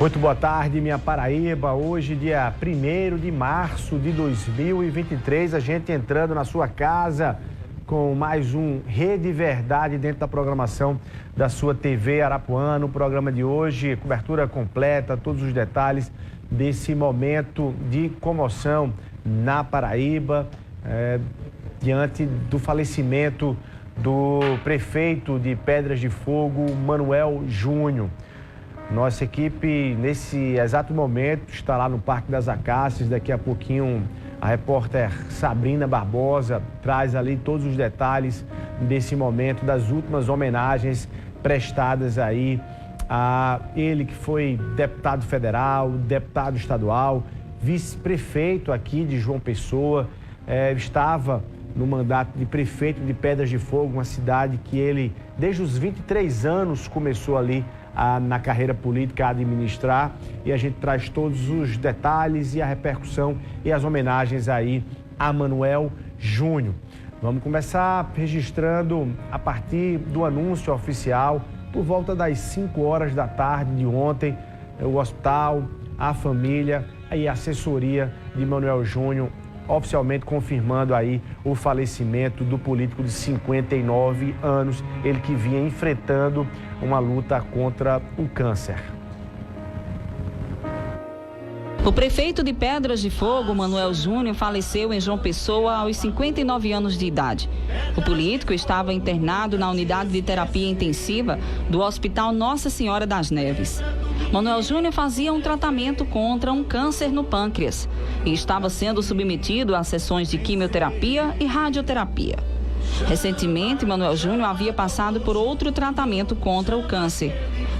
Muito boa tarde, minha Paraíba. Hoje, dia 1º de março de 2023, a gente entrando na sua casa com mais um Rede Verdade dentro da programação da sua TV Arapuã. No programa de hoje, cobertura completa, todos os detalhes desse momento de comoção na Paraíba, diante do falecimento do prefeito de Pedras de Fogo, Manuel Júnior. Nossa equipe, nesse exato momento, está lá no Parque das Acácias. Daqui a pouquinho, a repórter Sabrina Barbosa traz ali todos os detalhes desse momento, das últimas homenagens prestadas aí a ele que foi deputado federal, deputado estadual, vice-prefeito aqui de João Pessoa, estava no mandato de prefeito de Pedras de Fogo, uma cidade que ele, desde os 23 anos, começou ali na carreira política a administrar, e a gente traz todos os detalhes e a repercussão e as homenagens aí a Manuel Júnior. Vamos começar registrando a partir do anúncio oficial, por volta das 5 horas da tarde de ontem, o hospital, a família e a assessoria de Manuel Júnior oficialmente confirmando aí o falecimento do político de 59 anos, ele que vinha enfrentando uma luta contra o câncer. O prefeito de Pedras de Fogo, Manuel Júnior, faleceu em João Pessoa aos 59 anos de idade. O político estava internado na unidade de terapia intensiva do Hospital Nossa Senhora das Neves. Manuel Júnior fazia um tratamento contra um câncer no pâncreas e estava sendo submetido a sessões de quimioterapia e radioterapia. Recentemente, Manuel Júnior havia passado por outro tratamento contra o câncer.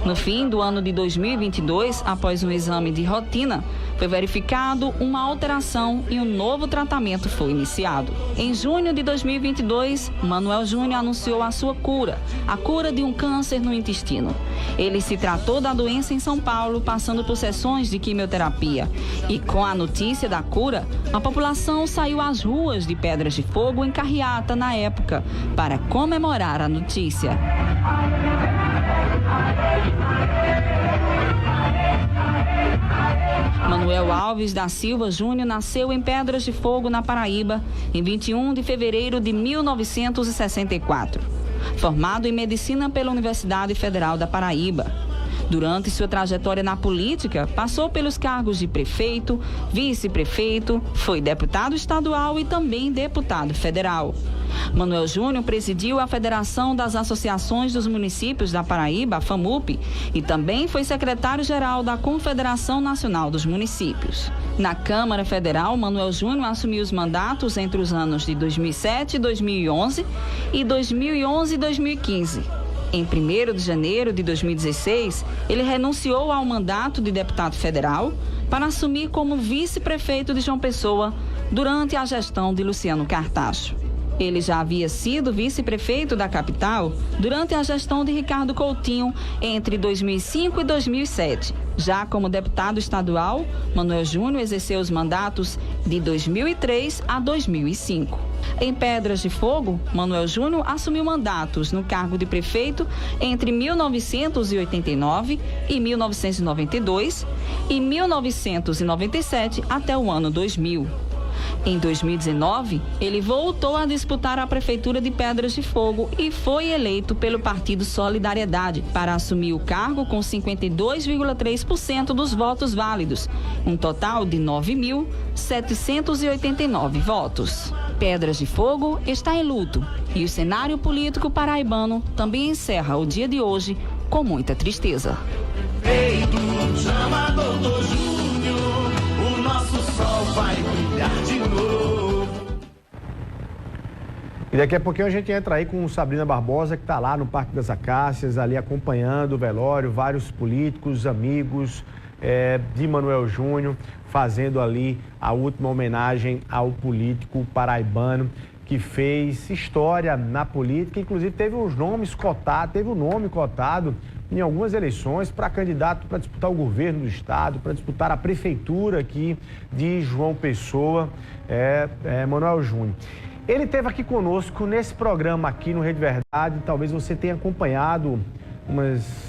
No fim do ano de 2022, após um exame de rotina, foi verificado uma alteração e um novo tratamento foi iniciado. Em junho de 2022, Manuel Júnior anunciou a sua cura, a cura de um câncer no intestino. Ele se tratou da doença em São Paulo, passando por sessões de quimioterapia. E com a notícia da cura, a população saiu às ruas de Pedras de Fogo em carreata na época, para comemorar a notícia. Manuel Alves da Silva Júnior nasceu em Pedras de Fogo, na Paraíba, em 21 de fevereiro de 1964. Formado em medicina pela Universidade Federal da Paraíba. Durante sua trajetória na política, passou pelos cargos de prefeito, vice-prefeito, foi deputado estadual e também deputado federal. Manuel Júnior presidiu a Federação das Associações dos Municípios da Paraíba, a FAMUP, e também foi secretário-geral da Confederação Nacional dos Municípios. Na Câmara Federal, Manuel Júnior assumiu os mandatos entre os anos de 2007 e 2011 e 2011 e 2015. Em 1º de janeiro de 2016, ele renunciou ao mandato de deputado federal para assumir como vice-prefeito de João Pessoa durante a gestão de Luciano Cartacho. Ele já havia sido vice-prefeito da capital durante a gestão de Ricardo Coutinho entre 2005 e 2007. Já como deputado estadual, Manuel Júnior exerceu os mandatos de 2003 a 2005. Em Pedras de Fogo, Manuel Júnior assumiu mandatos no cargo de prefeito entre 1989 e 1992 e 1997 até o ano 2000. Em 2019, ele voltou a disputar a prefeitura de Pedras de Fogo e foi eleito pelo Partido Solidariedade para assumir o cargo com 52,3% dos votos válidos, um total de 9.789 votos. Pedras de Fogo está em luto e o cenário político paraibano também encerra o dia de hoje com muita tristeza. Chama Doutor Júnior, o nosso sol vai brilhar de novo. E daqui a pouquinho a gente entra aí com Sabrina Barbosa, que está lá no Parque das Acácias, ali acompanhando o velório, vários políticos, amigos de Manuel Júnior, fazendo ali a última homenagem ao político paraibano que fez história na política, inclusive teve o nome cotado em algumas eleições para candidato para disputar o governo do estado, para disputar a prefeitura aqui de João Pessoa, Manuel Júnior. Ele esteve aqui conosco nesse programa aqui no Rede Verdade, talvez você tenha acompanhado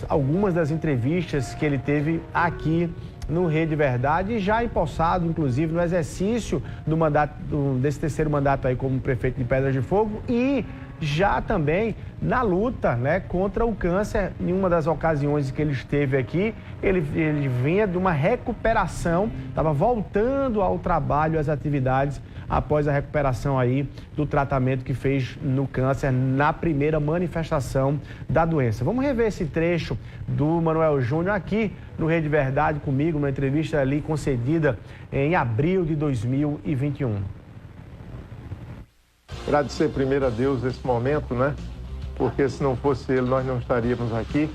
algumas das entrevistas que ele teve aqui no Rede Verdade, já empossado, inclusive, no exercício do mandato, desse terceiro mandato aí como prefeito de Pedras de Fogo e já também na luta, né, contra o câncer. Em uma das ocasiões que ele esteve aqui, ele vinha de uma recuperação, estava voltando ao trabalho, às atividades, após a recuperação aí do tratamento que fez no câncer na primeira manifestação da doença. Vamos rever esse trecho do Manuel Júnior aqui no Rede Verdade comigo, numa entrevista ali concedida em abril de 2021. Agradecer primeiro a Deus esse momento, né? Porque se não fosse ele, nós não estaríamos aqui.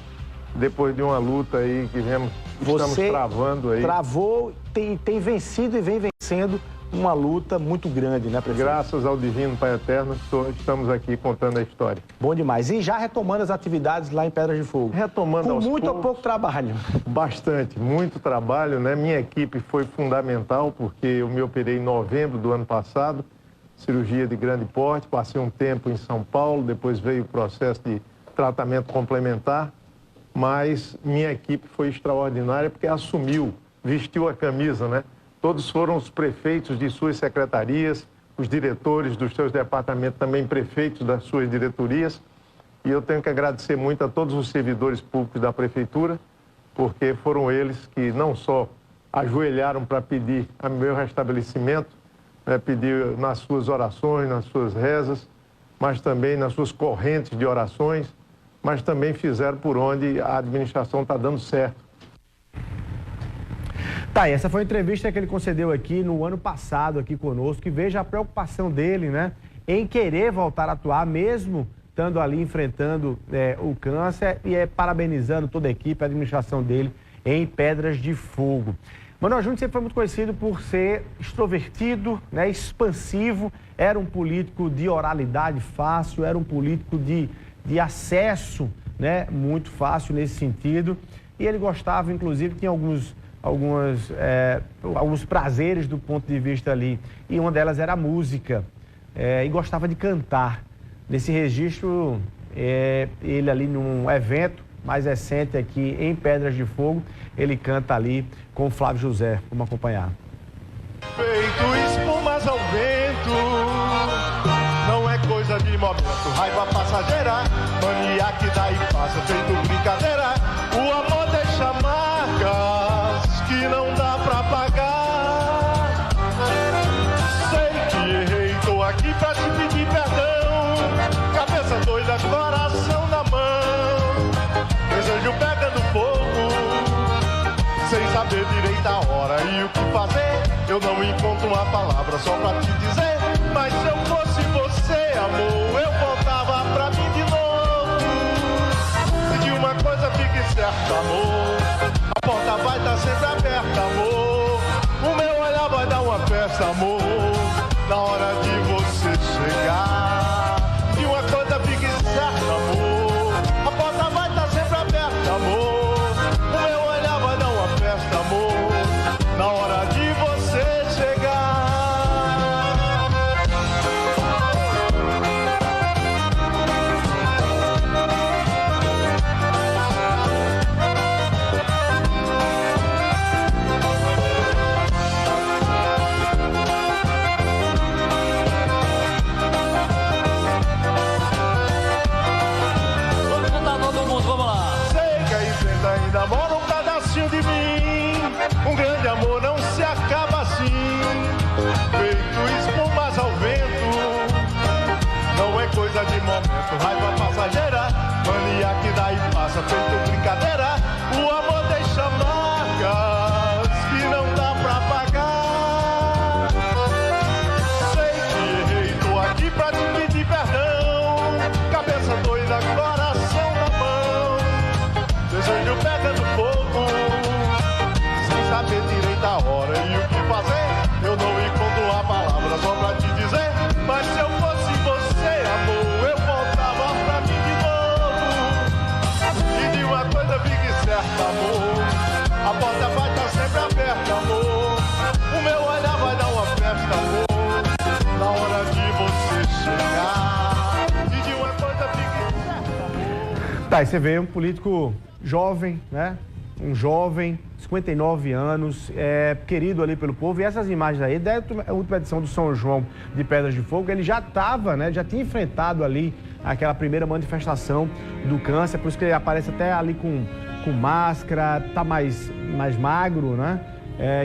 Depois de uma luta aí que estamos travando aí. Travou, tem vencido e vem vencendo uma luta muito grande, né, prefeito? Graças ao Divino Pai Eterno, estamos aqui contando a história. Bom demais. E já retomando as atividades lá em Pedras de Fogo? Retomando aos poucos. Com muito ou pouco trabalho? Bastante, muito trabalho, né? Minha equipe foi fundamental, porque eu me operei em novembro do ano passado, cirurgia de grande porte, passei um tempo em São Paulo, depois veio o processo de tratamento complementar, mas minha equipe foi extraordinária porque assumiu, vestiu a camisa, né? Todos foram os prefeitos de suas secretarias, os diretores dos seus departamentos, também prefeitos das suas diretorias. E eu tenho que agradecer muito a todos os servidores públicos da prefeitura, porque foram eles que não só ajoelharam para pedir o meu restabelecimento, né, pedir nas suas orações, nas suas rezas, mas também nas suas correntes de orações, mas também fizeram por onde a administração está dando certo. Tá, essa foi a entrevista que ele concedeu aqui no ano passado, aqui conosco, que veja a preocupação dele, né, em querer voltar a atuar, mesmo estando ali enfrentando o câncer, e parabenizando toda a equipe, a administração dele em Pedras de Fogo. Manuel Júnior sempre foi muito conhecido por ser extrovertido, né, expansivo, era um político de oralidade fácil, era um político de acesso, né, muito fácil nesse sentido, e ele gostava, inclusive, tinha alguns prazeres do ponto de vista ali, e uma delas era a música, e gostava de cantar. Nesse registro, ele ali num evento mais recente aqui em Pedras de Fogo, ele canta ali com o Flávio José. Vamos acompanhar. Feito espumas ao vento, não é coisa de momento, raiva passageira, mania que dá e passa, feito brincadeira, o amor deixa marcas que não dá pra pagar. Sei que errei, tô aqui pra te pedir perdão, cabeça doida, coração na mão, desejo pegando fogo, sem saber direito a hora e o que fazer. Eu não encontro uma palavra só pra te dizer, mas se eu fosse você, amor, eu voltava pra mim de novo. E de uma coisa fique certa, amor, a porta vai estar sempre aberta, amor. O meu olhar vai dar uma festa, amor, na hora de você chegar. De uma coisa fique certa, amor, a porta vai estar sempre aberta, amor. O meu olhar vai dar uma festa, amor, na hora de você chegar. Vamos cantar todo mundo, vamos lá. Sei que aí dentro ainda mora um pedacinho de mim, um grande amor não se acaba assim, feito espumas ao vento, não é coisa de momento, raiva passageira, mania que dá e passa, feito brincadeira, o amor deixa marcas que não dá pra pagar. Sei que errei, tô aqui pra te pedir perdão, cabeça doida, coração na mão, desejo pegando fogo, sem saber direito a hora e o que fazer. Eu não encontro a palavra só pra te dizer, mas se eu fosse você, amor, eu voltava pra Tá, e você vê um político jovem, né? Um jovem, 59 anos, querido ali pelo povo. E essas imagens aí, da última edição do São João de Pedras de Fogo, ele já estava, né? Já tinha enfrentado ali aquela primeira manifestação do câncer, por isso que ele aparece até ali com máscara, tá mais magro, né?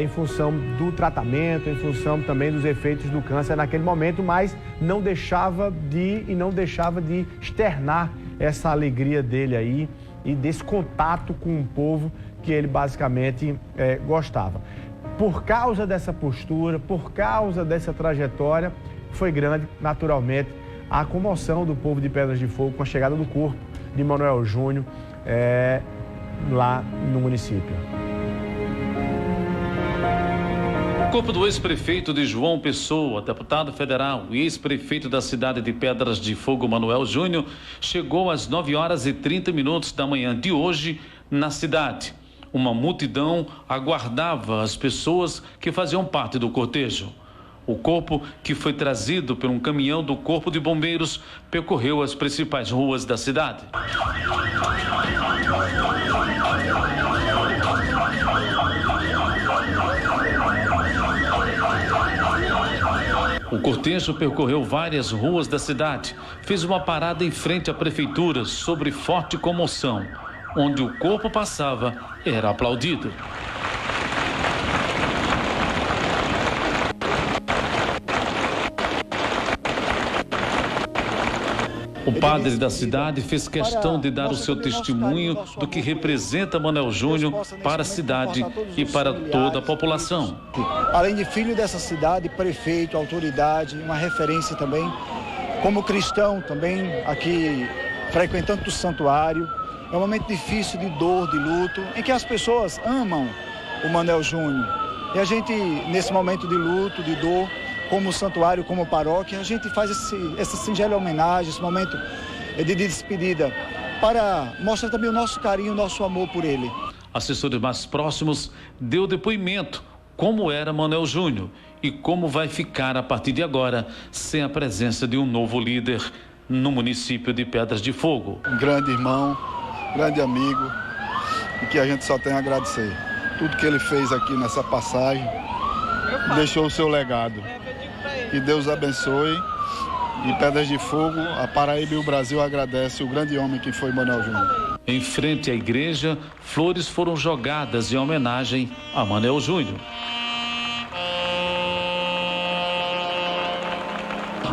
Em função do tratamento, em função também dos efeitos do câncer naquele momento, mas não deixava de externar essa alegria dele aí e desse contato com o povo que ele basicamente gostava. Por causa dessa postura, por causa dessa trajetória, foi grande, naturalmente, a comoção do povo de Pedras de Fogo com a chegada do corpo de Manoel Júnior lá no município. O corpo do ex-prefeito de João Pessoa, deputado federal e ex-prefeito da cidade de Pedras de Fogo, Manoel Júnior, chegou às 9h30 da manhã de hoje na cidade. Uma multidão aguardava as pessoas que faziam parte do cortejo. O corpo, que foi trazido por um caminhão do Corpo de Bombeiros, percorreu as principais ruas da cidade. O cortejo percorreu várias ruas da cidade, fez uma parada em frente à prefeitura sobre forte comoção. Onde o corpo passava, era aplaudido. O padre da cidade fez questão de dar o seu testemunho do que representa Manoel Júnior para a cidade e para toda a população. Além de filho dessa cidade, prefeito, autoridade, uma referência também, como cristão também, aqui frequentando o santuário. É um momento difícil de dor, de luto, em que as pessoas amam o Manoel Júnior. E a gente, nesse momento de luto, de dor, como santuário, como paróquia, a gente faz essa singela homenagem, esse momento de despedida, para mostrar também o nosso carinho, o nosso amor por ele. Assessores mais próximos deu depoimento como era Manoel Júnior e como vai ficar a partir de agora sem a presença de um novo líder no município de Pedras de Fogo. Um grande irmão, grande amigo, e que a gente só tem a agradecer. Tudo que ele fez aqui nessa passagem, deixou o seu legado. Que Deus abençoe. E Pedras de Fogo, a Paraíba e o Brasil agradece o grande homem que foi Manoel Júnior. Em frente à igreja, flores foram jogadas em homenagem a Manoel Júnior.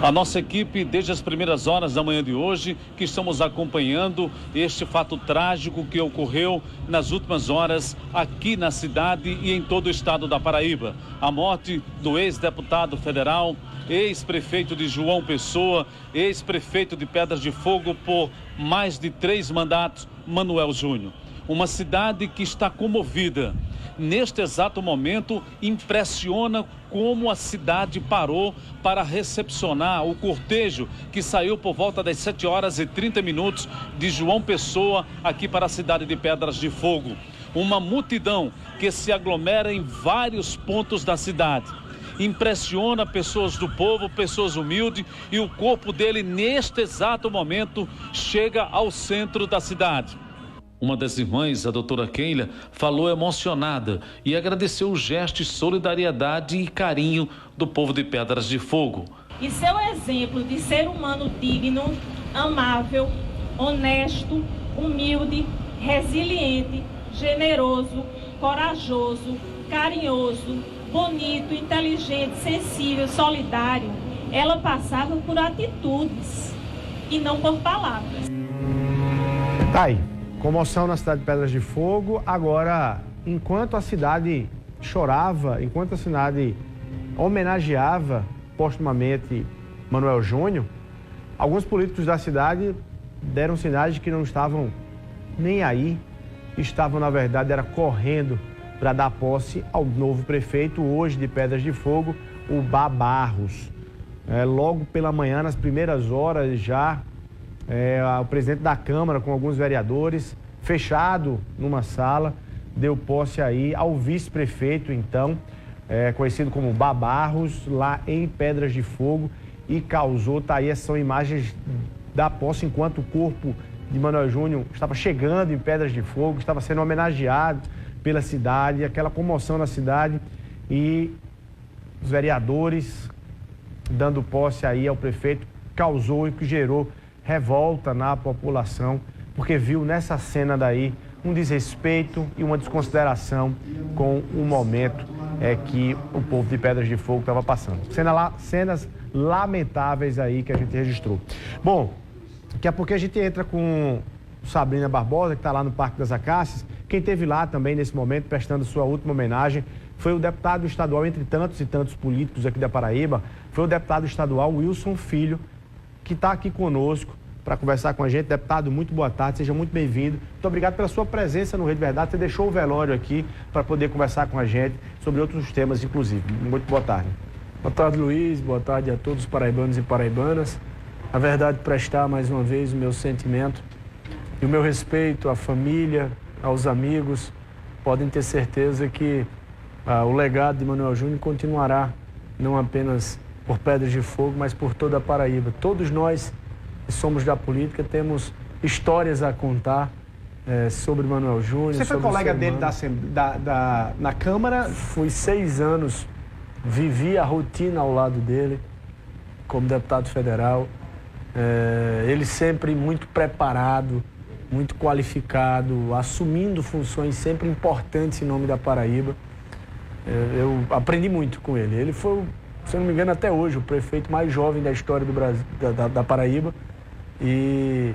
A nossa equipe, desde as primeiras horas da manhã de hoje, que estamos acompanhando este fato trágico que ocorreu nas últimas horas aqui na cidade e em todo o estado da Paraíba. A morte do ex-deputado federal, ex-prefeito de João Pessoa, ex-prefeito de Pedras de Fogo por mais de 3 mandatos, Manoel Júnior. Uma cidade que está comovida. Neste exato momento, impressiona como a cidade parou para recepcionar o cortejo que saiu por volta das 7h30 de João Pessoa aqui para a cidade de Pedras de Fogo. Uma multidão que se aglomera em vários pontos da cidade. Impressiona pessoas do povo, pessoas humildes, e o corpo dele, neste exato momento, chega ao centro da cidade. Uma das irmãs, a doutora Keila, falou emocionada e agradeceu o gesto de solidariedade e carinho do povo de Pedras de Fogo. E seu exemplo de ser humano digno, amável, honesto, humilde, resiliente, generoso, corajoso, carinhoso, bonito, inteligente, sensível, solidário, ela passava por atitudes e não por palavras. Tá aí. Comoção na cidade de Pedras de Fogo. Agora, enquanto a cidade chorava, enquanto a cidade homenageava postumamente Manoel Júnior, alguns políticos da cidade deram sinais de que não estavam nem aí, estavam, na verdade, correndo para dar posse ao novo prefeito, hoje de Pedras de Fogo, o Bá Barros. Logo pela manhã, nas primeiras horas já, o presidente da Câmara, com alguns vereadores, fechado numa sala, deu posse aí ao vice-prefeito, então, conhecido como Bá Barros, lá em Pedras de Fogo, e causou, tá aí, essas são imagens da posse enquanto o corpo de Manuel Júnior estava chegando em Pedras de Fogo, estava sendo homenageado pela cidade, aquela comoção na cidade e os vereadores dando posse aí ao prefeito causou e que gerou revolta na população, porque viu nessa cena daí um desrespeito e uma desconsideração com o momento que o povo de Pedras de Fogo estava passando. Cenas lamentáveis aí que a gente registrou. Bom, daqui a pouco a gente entra com Sabrina Barbosa, que está lá no Parque das Acácias. Quem esteve lá também nesse momento, prestando sua última homenagem, foi o deputado estadual, entre tantos e tantos políticos aqui da Paraíba, foi o deputado estadual Wilson Filho, que está aqui conosco para conversar com a gente. Deputado, muito boa tarde, seja muito bem-vindo. Muito obrigado pela sua presença no Rede Verdade. Você deixou o velório aqui para poder conversar com a gente sobre outros temas, inclusive. Muito boa tarde. Boa tarde, Luiz. Boa tarde a todos os paraibanos e paraibanas. A verdade, prestar mais uma vez o meu sentimento e o meu respeito à família, aos amigos. Podem ter certeza que o legado de Manuel Júnior continuará, não apenas por Pedras de Fogo, mas por toda a Paraíba. Todos nós que somos da política temos histórias a contar sobre Manuel Júnior. Você foi colega dele na Câmara? Fui 6 anos, vivi a rotina ao lado dele como deputado federal. Ele sempre muito preparado, muito qualificado, assumindo funções sempre importantes em nome da Paraíba. Eu aprendi muito com ele. Ele foi, se eu não me engano, até hoje, o prefeito mais jovem da história do Brasil, da Paraíba. E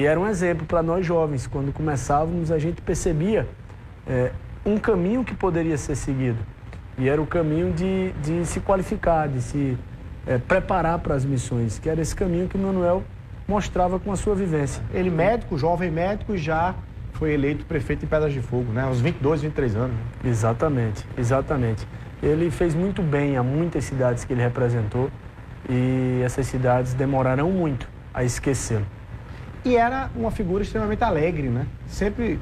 era um exemplo para nós jovens. Quando começávamos, a gente percebia um caminho que poderia ser seguido. E era o caminho de se qualificar, de se preparar para as missões, que era esse caminho que o Manuel mostrava com a sua vivência. Ele médico, jovem médico, já foi eleito prefeito de Pedras de Fogo, né? Aos 22, 23 anos. Né? Exatamente, exatamente. Ele fez muito bem a muitas cidades que ele representou e essas cidades demorarão muito a esquecê-lo. E era uma figura extremamente alegre, né? Sempre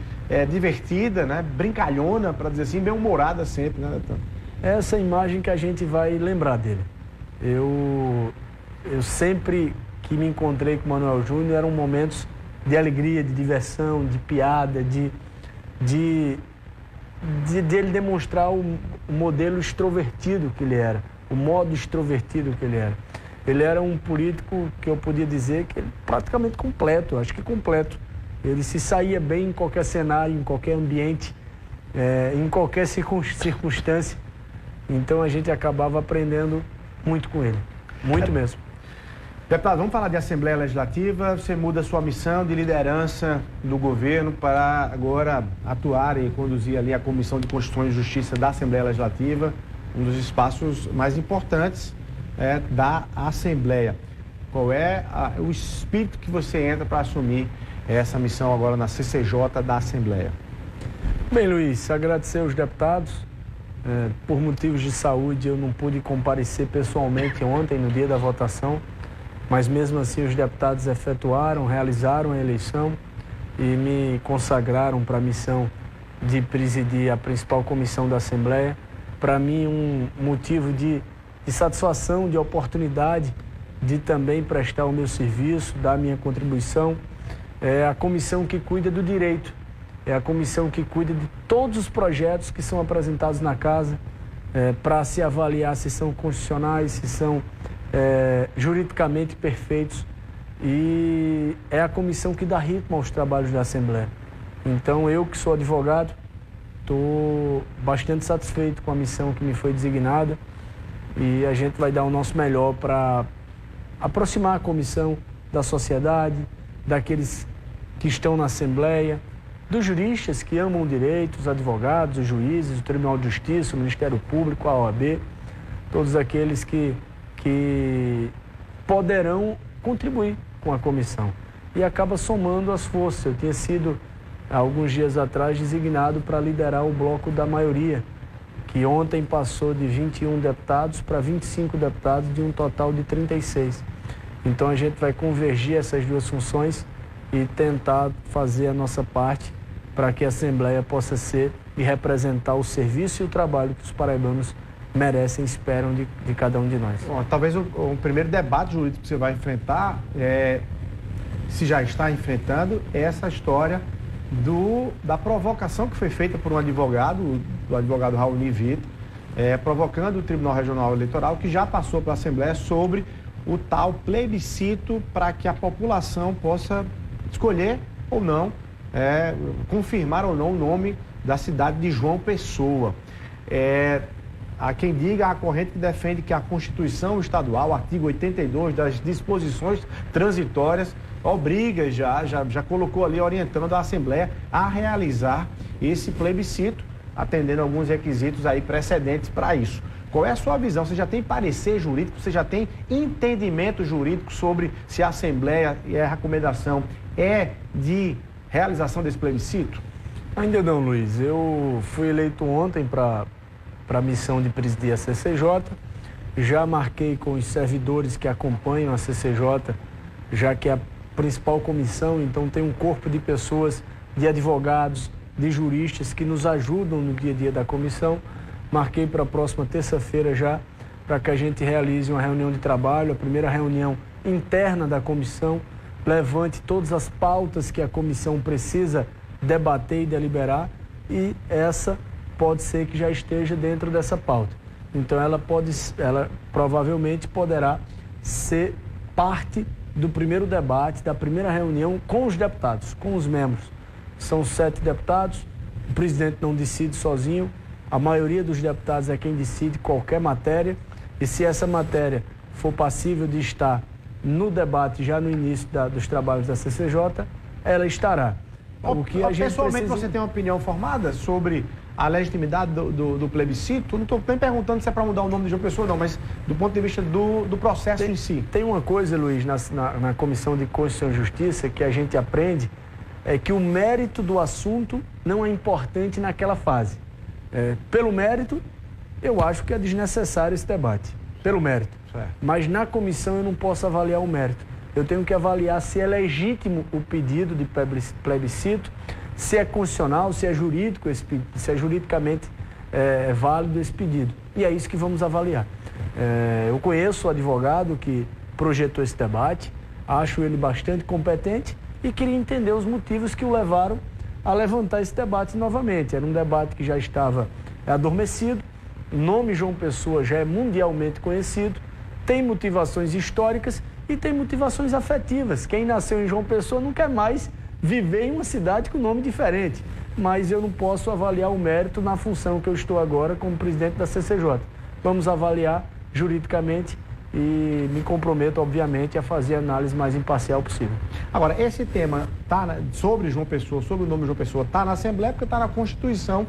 divertida, né? Brincalhona, para dizer assim, bem-humorada sempre, né? Essa imagem que a gente vai lembrar dele. Eu sempre que me encontrei com o Manuel Júnior eram momentos de alegria, de diversão, de piada, de ele demonstrar o modelo extrovertido que ele era, o modo extrovertido que ele era. Ele era um político que eu podia dizer que praticamente completo, acho que completo. Ele se saía bem em qualquer cenário, em qualquer ambiente, em qualquer circunstância. Então a gente acabava aprendendo muito com ele, muito mesmo. Deputado, vamos falar de Assembleia Legislativa. Você muda a sua missão de liderança do governo para agora atuar e conduzir ali a Comissão de Constituição e Justiça da Assembleia Legislativa, um dos espaços mais importantes da Assembleia. Qual é o espírito que você entra para assumir essa missão agora na CCJ da Assembleia? Bem, Luiz, agradecer aos deputados. Por motivos de saúde, eu não pude comparecer pessoalmente ontem, no dia da votação, mas mesmo assim os deputados realizaram a eleição e me consagraram para a missão de presidir a principal comissão da Assembleia. Para mim, um motivo de satisfação, de oportunidade de também prestar o meu serviço, dar a minha contribuição. É a comissão que cuida do direito, é a comissão que cuida de todos os projetos que são apresentados na casa, para se avaliar se são constitucionais, se são juridicamente perfeitos, e é a comissão que dá ritmo aos trabalhos da Assembleia. Então, eu que sou advogado, estou bastante satisfeito com a missão que me foi designada e a gente vai dar o nosso melhor para aproximar a comissão da sociedade, daqueles que estão na Assembleia, dos juristas que amam o direito, os advogados, os juízes, o Tribunal de Justiça, o Ministério Público, a OAB, todos aqueles que poderão contribuir com a comissão. E acaba somando as forças. Eu tinha sido, há alguns dias atrás, designado para liderar o bloco da maioria, que ontem passou de 21 deputados para 25 deputados, de um total de 36. Então a gente vai convergir essas duas funções e tentar fazer a nossa parte para que a Assembleia possa ser e representar o serviço e o trabalho que os paraibanos merecem e esperam de cada um de nós. Bom, talvez o primeiro debate jurídico que você vai enfrentar se já está enfrentando, essa história da provocação que foi feita por um advogado, do advogado Raoni Vitor, provocando o Tribunal Regional Eleitoral, que já passou pela Assembleia sobre o tal plebiscito para que a população possa escolher ou não, confirmar ou não o nome da cidade de João Pessoa. Há quem diga, a corrente que defende que a Constituição Estadual, artigo 82 das disposições transitórias, obriga, já colocou ali orientando a Assembleia a realizar esse plebiscito, atendendo alguns requisitos aí precedentes para isso. Qual é a sua visão? Você já tem parecer jurídico, você já tem entendimento jurídico sobre se a Assembleia e a recomendação é de realização desse plebiscito? Ainda não, Luiz. Eu fui eleito ontem para a missão de presidir a CCJ. Já marquei com os servidores que acompanham a CCJ, já que é a principal comissão, então tem um corpo de pessoas, de advogados, de juristas que nos ajudam no dia a dia da comissão. Marquei para a próxima terça-feira já, para que a gente realize uma reunião de trabalho, a primeira reunião interna da comissão, levante todas as pautas que a comissão precisa debater e deliberar, e essa pode ser que já esteja dentro dessa pauta. Então ela provavelmente poderá ser parte do primeiro debate, da primeira reunião com os deputados, com os membros. São 7 deputados, o presidente não decide sozinho, a maioria dos deputados é quem decide qualquer matéria, e se essa matéria for passível de estar no debate já no início dos trabalhos da CCJ, ela estará. O que a gente pessoalmente precisa... Você tem uma opinião formada sobre a legitimidade do plebiscito? Não estou nem perguntando se é para mudar o nome de João Pessoa, não, mas do ponto de vista do processo em si. Tem uma coisa, Luiz, na Comissão de Constituição e Justiça que a gente aprende, é que o mérito do assunto não é importante naquela fase. Pelo mérito, eu acho que é desnecessário esse debate. Pelo mérito. Certo. Mas na comissão eu não posso avaliar o mérito. Eu tenho que avaliar se é legítimo o pedido de plebiscito, se é constitucional, se é jurídico, se é juridicamente válido esse pedido. E é isso que vamos avaliar. Eu conheço o advogado que projetou esse debate, acho ele bastante competente e queria entender os motivos que o levaram a levantar esse debate novamente. Era um debate que já estava adormecido, o nome João Pessoa já é mundialmente conhecido, tem motivações históricas e tem motivações afetivas. Quem nasceu em João Pessoa não quer mais viver em uma cidade com nome diferente. Mas eu não posso avaliar o mérito na função que eu estou agora como presidente da CCJ. Vamos avaliar juridicamente e me comprometo, obviamente, a fazer a análise mais imparcial possível. Agora, esse tema sobre João Pessoa, sobre o nome João Pessoa, está na Assembleia porque está na Constituição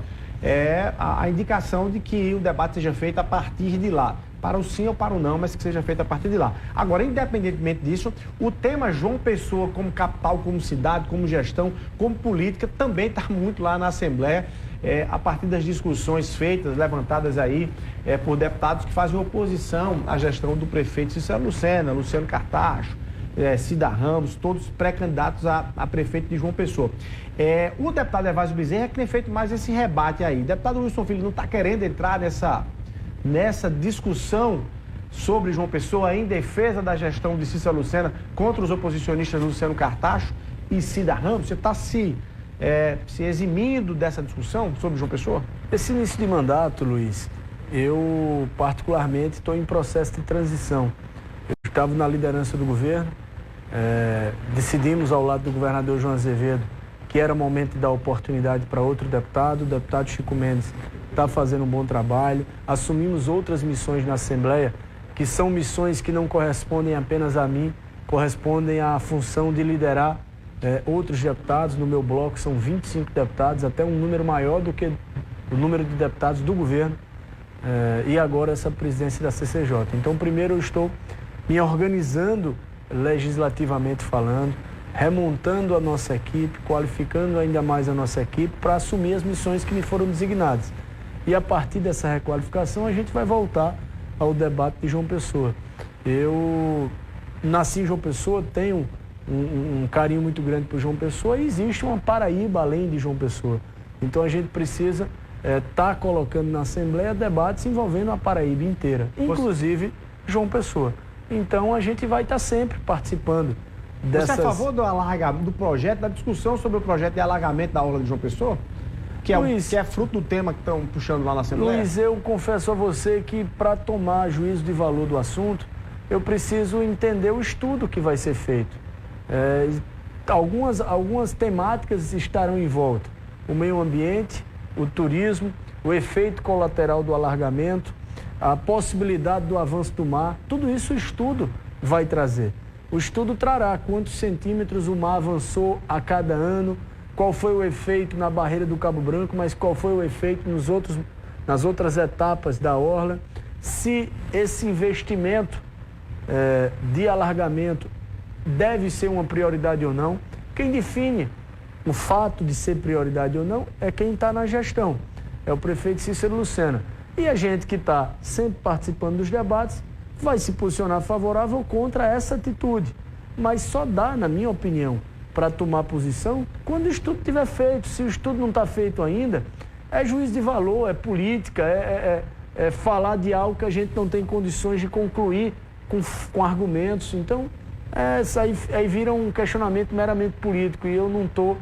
a indicação de que o debate seja feito a partir de lá. Para o sim ou para o não, mas que seja feito a partir de lá. Agora, independentemente disso, o tema João Pessoa como capital, como cidade, como gestão, como política, também está muito lá na Assembleia, a partir das discussões feitas, levantadas aí por deputados que fazem oposição à gestão do prefeito Cícero Lucena, Luciano Cartacho, Cida Ramos, todos pré-candidatos a prefeito de João Pessoa. O deputado Evásio Bezerra é que tem feito mais esse rebate aí. O deputado Wilson Filho não está querendo entrar nessa discussão sobre João Pessoa em defesa da gestão de Cícero Lucena contra os oposicionistas Luciano Cartacho e Cida Ramos? Você está se eximindo dessa discussão sobre João Pessoa? Esse início de mandato, Luiz, eu particularmente estou em processo de transição. Eu estava na liderança do governo, decidimos ao lado do governador João Azevedo que era o momento de dar oportunidade para outro deputado. O deputado Chico Mendes está fazendo um bom trabalho. Assumimos outras missões na Assembleia, que são missões que não correspondem apenas a mim, correspondem à função de liderar outros deputados. No meu bloco são 25 deputados, até um número maior do que o número de deputados do governo, e agora essa presidência da CCJ. Então, primeiro eu estou me organizando legislativamente falando, remontando a nossa equipe, qualificando ainda mais a nossa equipe para assumir as missões que me foram designadas. E a partir dessa requalificação a gente vai voltar ao debate de João Pessoa. Eu nasci em João Pessoa, tenho um carinho muito grande por João Pessoa e existe uma Paraíba além de João Pessoa. Então a gente precisa estar colocando na Assembleia debates envolvendo a Paraíba inteira, inclusive João Pessoa. Então a gente vai estar sempre participando dessas... Você é a favor do projeto, da discussão sobre o projeto de alargamento da orla de João Pessoa? Que é fruto do tema que estão puxando lá na Assembleia? Luiz, eu confesso a você que para tomar juízo de valor do assunto, eu preciso entender o estudo que vai ser feito. Algumas temáticas estarão em volta. O meio ambiente, o turismo, o efeito colateral do alargamento, a possibilidade do avanço do mar, tudo isso o estudo vai trazer. O estudo trará quantos centímetros o mar avançou a cada ano, qual foi o efeito na barreira do Cabo Branco, mas qual foi o efeito nas outras etapas da orla, se esse investimento de alargamento deve ser uma prioridade ou não. Quem define o fato de ser prioridade ou não é quem está na gestão, é o prefeito Cícero Lucena. E a gente que está sempre participando dos debates vai se posicionar favorável ou contra essa atitude. Mas só dá, na minha opinião, para tomar posição quando o estudo estiver feito. Se o estudo não está feito ainda, é juízo de valor, é política, é falar de algo que a gente não tem condições de concluir com argumentos. Então, aí vira um questionamento meramente político e eu não estou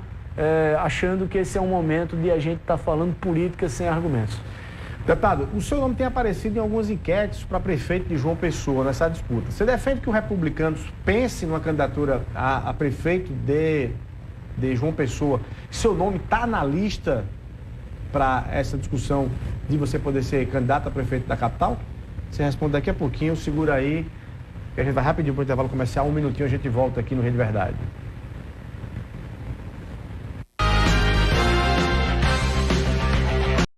achando que esse é um momento de a gente estar falando política sem argumentos. Deputado, o seu nome tem aparecido em algumas enquetes para prefeito de João Pessoa nessa disputa. Você defende que os republicanos pensem numa candidatura a prefeito de João Pessoa? Seu nome está na lista para essa discussão de você poder ser candidato a prefeito da capital? Você responde daqui a pouquinho, segura aí, que a gente vai rapidinho para o intervalo comercial, 1 minutinho a gente volta aqui no Rede Verdade.